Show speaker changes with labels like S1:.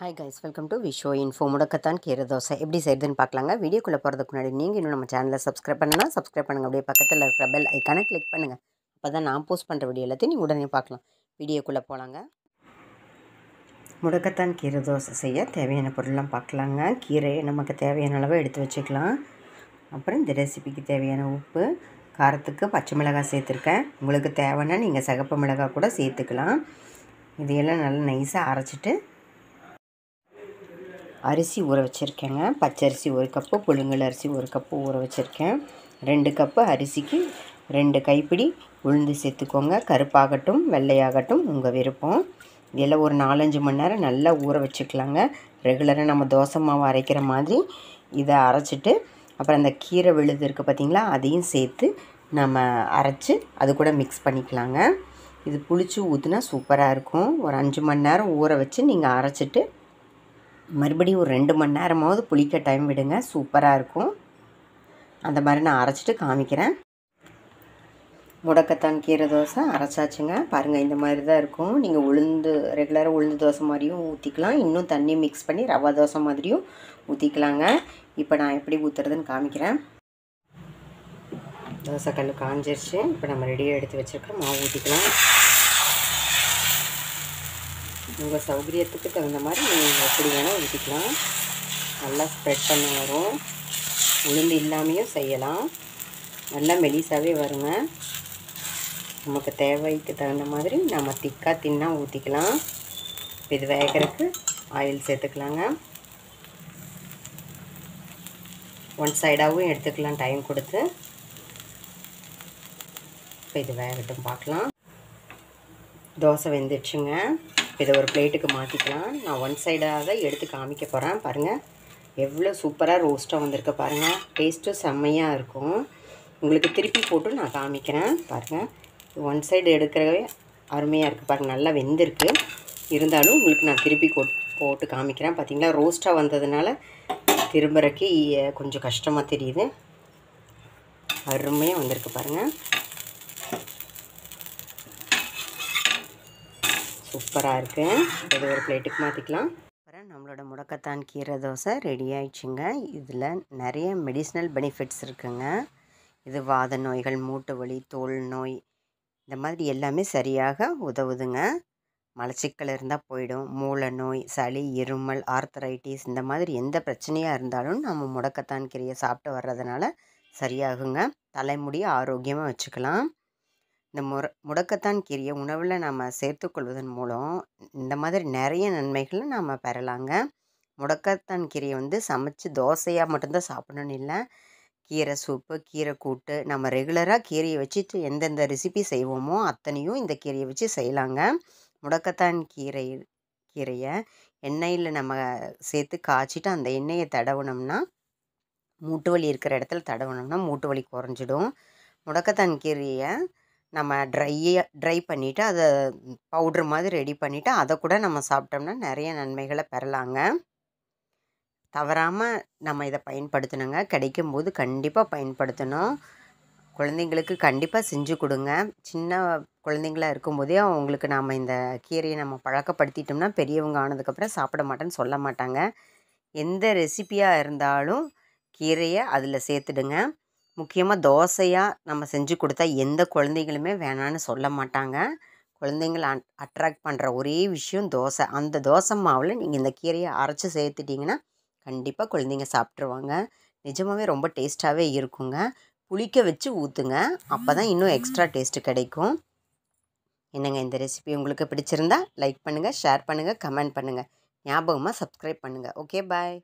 S1: Hi guys, welcome to Visho info. முடக்கத்தான் கீரை தோசை எப்படி செய்யுதுன்னு பார்க்கலாங்க. வீடியோக்குள்ளே போகிறதுக்கு முன்னாடி நீங்கள் இன்னும் நம்ம சேனலை சப்ஸ்கிரைப் பண்ணுங்கள். அப்படியே பக்கத்தில் இருக்கிற பெல் ஐக்கானை கிளிக் பண்ணுங்கள். அப்போ தான் நான் போஸ்ட் பண்ணுற வீடியோ எல்லாத்தையும் நீங்கள் உடனே பார்க்கலாம். வீடியோக்குள்ளே போகலாங்க. முடக்கத்தான் கீரை தோசை செய்ய தேவையான பொருள்லாம் பார்க்கலாங்க. கீரையை நமக்கு தேவையான அளவு எடுத்து வச்சுக்கலாம். அப்புறம் இந்த ரெசிபிக்கு தேவையான உப்பு, காரத்துக்கு பச்சை மிளகாய் சேர்த்துருக்கேன். உங்களுக்கு தேவைன்னா நீங்கள் சிகப்பு மிளகாய் கூட சேர்த்துக்கலாம். இதையெல்லாம் நல்லா நைஸாக அரைச்சிட்டு அரிசி ஊற வச்சுருக்கேங்க. பச்சரிசி 1 கப்பு, புழுங்கல் அரிசி 1 கப்பு ஊற வச்சுருக்கேன். 2 கப்பு அரிசிக்கு 2 கைப்பிடி உளுந்து சேர்த்துக்கோங்க. கருப்பாகட்டும் வெள்ளையாகட்டும் உங்கள் விருப்பம். இதெல்லாம் ஒரு 4-5 மணி நேரம் நல்லா ஊற வச்சுக்கலாங்க. ரெகுலராக நம்ம தோசை மாவு அரைக்கிற மாதிரி இதை அரைச்சிட்டு அப்புறம் அந்த கீரை விழுது இருக்குது பார்த்திங்களா, அதையும் சேர்த்து நம்ம அரைச்சி அது கூட மிக்ஸ் பண்ணிக்கலாங்க. இது புளிச்சு ஊற்றுனா சூப்பராக இருக்கும். ஒரு 5 மணி நேரம் ஊற வச்சு நீங்கள் அரைச்சிட்டு மறுபடியும் ஒரு 2 மணி நேரமாவது புளிக்க டைம் விடுங்க. சூப்பராக இருக்கும். அந்த மாதிரி நான் அரைச்சிட்டு காமிக்கிறேன். முடக்கத்தான் கீரை தோசை அரைச்சாச்சுங்க. பாருங்கள், இந்த மாதிரி தான் இருக்கும். நீங்கள் ரெகுலராக உளுந்து தோசை மாதிரியும் ஊற்றிக்கலாம். இன்னும் தண்ணி மிக்ஸ் பண்ணி ரவா தோசை மாதிரியும் ஊற்றிக்கலாங்க. இப்போ நான் எப்படி ஊற்றுறதுன்னு காமிக்கிறேன். தோசைக்கல் காஞ்சிருச்சு. இப்போ நம்ம ரெடியாக எடுத்து வச்சுருக்கோம். மாவு ஊற்றிக்கலாம். உங்கள் சௌகரியத்துக்கு தகுந்த மாதிரி நீங்கள் எப்படி வேணால் ஊற்றிக்கலாம். நல்லா ஸ்ப்ரெட் பண்ண வரும். உளுந்து இல்லாமையும் செய்யலாம். நல்லா மெலிசாவே வருங்க. நமக்கு தேவைக்கு தகுந்த மாதிரி நம்ம திக்காக தின்னா ஊற்றிக்கலாம். இது வேகிறதுக்கு ஆயில் சேர்த்துக்கலாங்க. ஒன் சைடாகவும் எடுத்துக்கலாம் டைம் கொடுத்து. இப்போ இது வேகட்டும் பார்க்கலாம். தோசை வெந்துடுச்சுங்க. இதை ஒரு பிளேட்டுக்கு மாற்றிக்கலாம். நான் ஒன் சைடாக எடுத்து காமிக்க போகிறேன். பாருங்கள் எவ்வளோ சூப்பராக ரோஸ்ட்டாக வந்திருக்கு பாருங்கள். டேஸ்ட்டும் செம்மையாக இருக்கும். உங்களுக்கு திருப்பி போட்டு நான் காமிக்கிறேன். பாருங்கள், ஒன் சைடு எடுக்கிறவே அருமையாக இருக்குது. பாருங்கள், நல்லா வெந்திருக்கு. இருந்தாலும் உங்களுக்கு நான் திருப்பி போட்டு காமிக்கிறேன். பார்த்திங்களா, ரோஸ்ட்டாக வந்ததுனால திரும்புறக்கு கொஞ்சம் கஷ்டமாக தெரியுது. அருமையாக வந்திருக்கு பாருங்கள். சூப்பராக இருக்குது. இது ஒரு பிளேட்டுக்கு மாற்றிக்கலாம். அப்புறம் நம்மளோட முடக்கத்தான் கீரை தோசை ரெடி ஆயிடுச்சுங்க. இதில் நிறைய மெடிசினல் பெனிஃபிட்ஸ் இருக்குங்க. இது வாத நோய்கள், மூட்டு வலி, தோல் நோய், இந்த மாதிரி எல்லாமே சரியாக உதவுதுங்க. மலச்சிக்கல் இருந்தால் போயிடும். மூல நோய், சளி, இருமல், ஆர்த்தரைட்டிஸ், இந்த மாதிரி எந்த பிரச்சனையாக இருந்தாலும் நம்ம முடக்கத்தான் கீரையை சாப்பிட்டு வர்றதுனால சரியாகுங்க. தலைமுடி ஆரோக்கியமாக வச்சுக்கலாம். இந்த முடக்கத்தான் கீரையை உணவில் நம்ம சேர்த்துக்கொள்வதன் மூலம் இந்த மாதிரி நிறைய நன்மைகளை நம்ம பெறலாங்க. முடக்கத்தான் கீரையை சமைச்சு தோசையாக மட்டும்தான் சாப்பிடணும்னு இல்லை. கீரை சூப்பு, கீரை கூட்டு, நம்ம ரெகுலராக கீரையை வச்சுட்டு எந்தெந்த ரெசிபி செய்வோமோ அத்தனையும் இந்த கீரையை வச்சு செய்யலாங்க. முடக்கத்தான் கீரையை எண்ணெயில் நம்ம சேர்த்து காய்ச்சிட்டு அந்த எண்ணெயை தடவுனோம்னா, மூட்டு வலி இருக்கிற இடத்துல தடவுனோம்னா மூட்டு வலி குறைஞ்சிடும். முடக்கத்தான் கீரையை நம்ம ட்ரை பண்ணிவிட்டு அதை பவுட்ரு மாதிரி ரெடி பண்ணிவிட்டு அதை கூட நம்ம சாப்பிட்டோம்னா நிறைய நன்மைகளை பெறலாங்க. தவறாமல் நம்ம இதை பயன்படுத்தணுங்க. கிடைக்கும்போது கண்டிப்பாக பயன்படுத்தணும். குழந்தைங்களுக்கு கண்டிப்பாக செஞ்சு கொடுங்க. சின்ன குழந்தைங்களாக இருக்கும்போதே அவங்களுக்கு நாம் இந்த கீரையை நம்ம பழக்கப்படுத்திட்டோம்னா பெரியவங்க ஆனதுக்கப்புறம் சாப்பிட மாட்டேன்னு சொல்ல மாட்டாங்க. எந்த ரெசிபியாக இருந்தாலும் கீரையை அதில் சேர்த்துடுங்க. முக்கியமாக தோசையாக நம்ம செஞ்சு கொடுத்தா எந்த குழந்தைங்களுமே வேணான்னு சொல்ல மாட்டாங்க. குழந்தைங்கள அட்ராக்ட் பண்ணுற ஒரே விஷயம் தோசை. அந்த தோசை மாவில் நீங்கள் இந்த கீரையை அரைச்சி சேர்த்துட்டிங்கன்னா கண்டிப்பாக குழந்தைங்க சாப்பிட்ருவாங்க. நிஜமாகவே ரொம்ப டேஸ்ட்டாகவே இருக்குங்க. புளிக்க வச்சு ஊற்றுங்க. அப்போ தான் இன்னும் எக்ஸ்ட்ரா டேஸ்ட்டு கிடைக்கும். என்னங்க, இந்த ரெசிபி உங்களுக்கு பிடிச்சிருந்தா லைக் பண்ணுங்கள், ஷேர் பண்ணுங்கள், கமெண்ட் பண்ணுங்கள். ஞாபகமாக சப்ஸ்கிரைப் பண்ணுங்கள். ஓகே, பாய்.